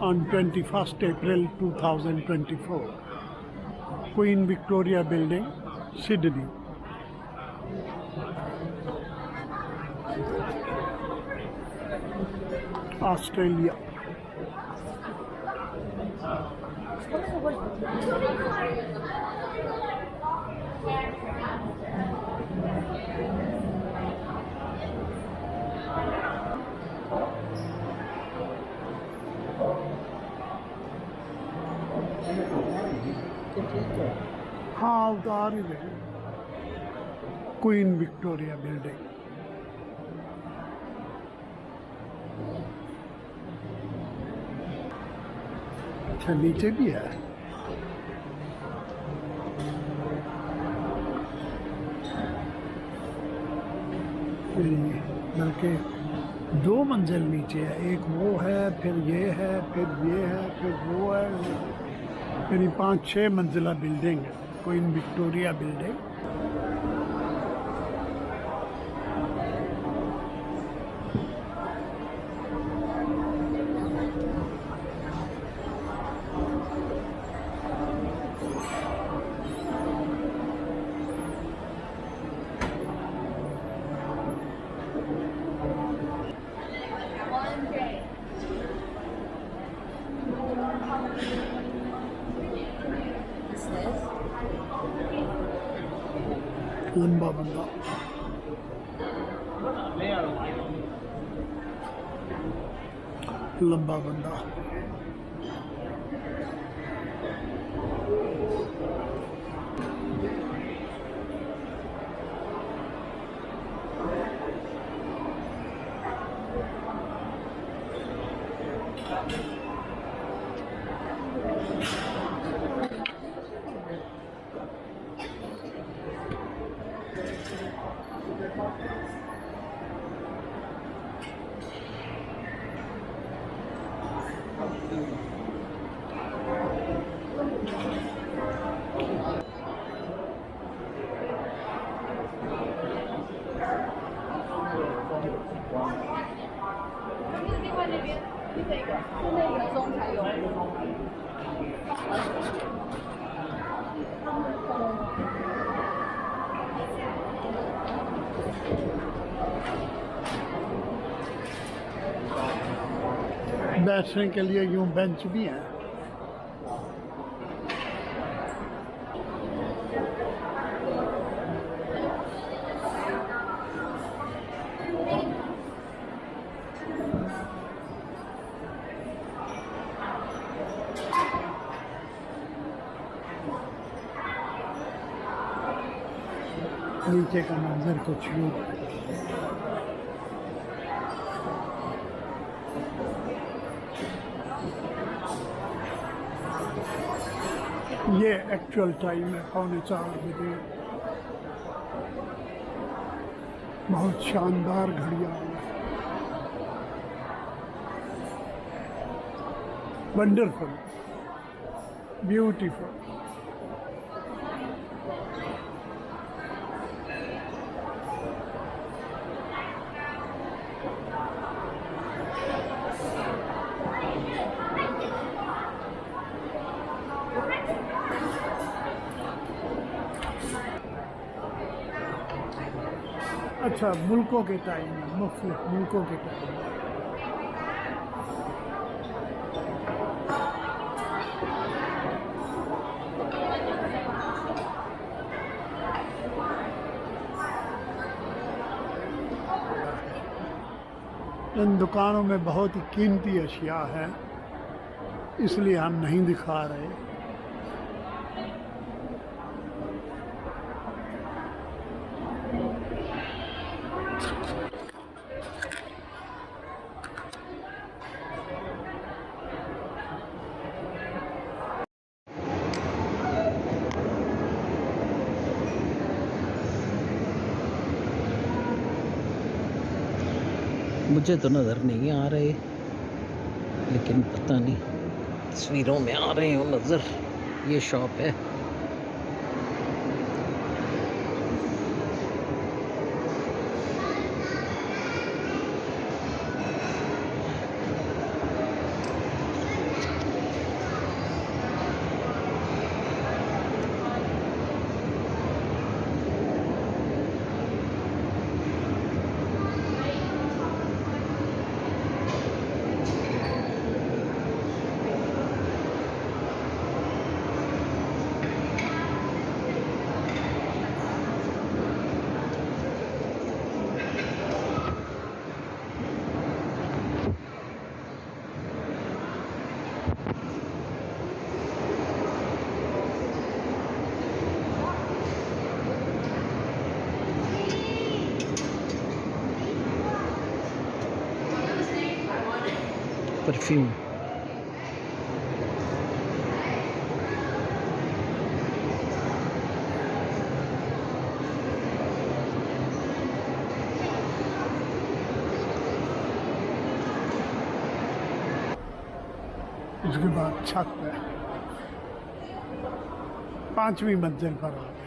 on 21st April 2024. Queen Victoria Building, Sydney. Australia. हाँ उतार ही रहे क्वीन विक्टोरिया बिल्डिंग। अच्छा नीचे भी है। बल्कि 2 मंजिल नीचे है, एक वो है, फिर ये है, फिर ये है, फिर वो है, यानी 5-6 मंजिला बिल्डिंग है क्वीन विक्टोरिया बिल्डिंग। लंबा बंदा, लंबा बंदा। बैठने के लिए यूं बेंच भी हैं। नीचे का मंजर कुछ यूं। ये एक्चुअल टाइम है 3:45 बजे। बहुत शानदार घड़ियाल है, वंडरफुल, ब्यूटीफुल। अच्छा मुल्कों के टाइम में, मुख्तलिफ मुल्कों के टाइम में। इन दुकानों में बहुत ही कीमती अशिया है, इसलिए हम नहीं दिखा रहे। मुझे तो नज़र नहीं आ रहे, लेकिन पता नहीं तस्वीरों में आ रहे हो नज़र। ये शॉप है। परफ्यूम। उसके बाद छत है, 5वीं मंजिल पर आ गई।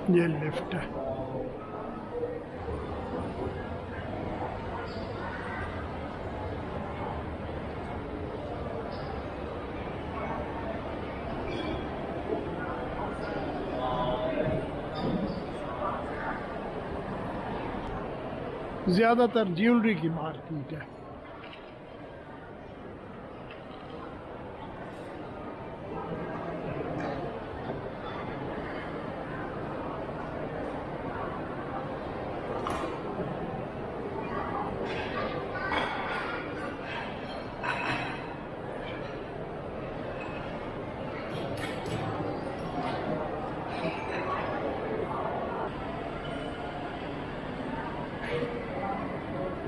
ये लिफ्ट है। ज़्यादातर ज्वेलरी की मार्केट है।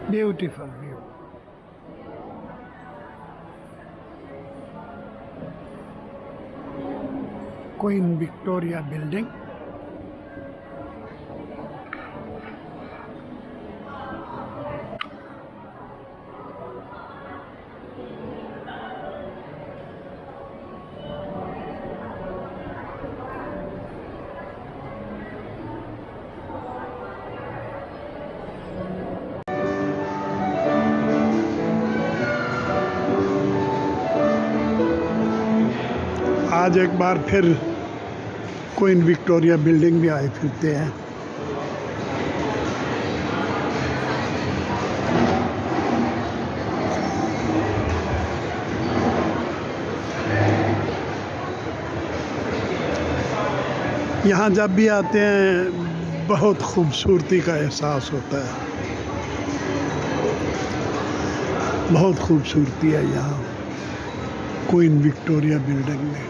Beautiful view. Queen Victoria building. आज एक बार फिर क्वीन विक्टोरिया बिल्डिंग भी आए फिरते हैं। यहाँ जब भी आते हैं बहुत खूबसूरती का एहसास होता है। बहुत खूबसूरती है यहाँ क्वीन विक्टोरिया बिल्डिंग में।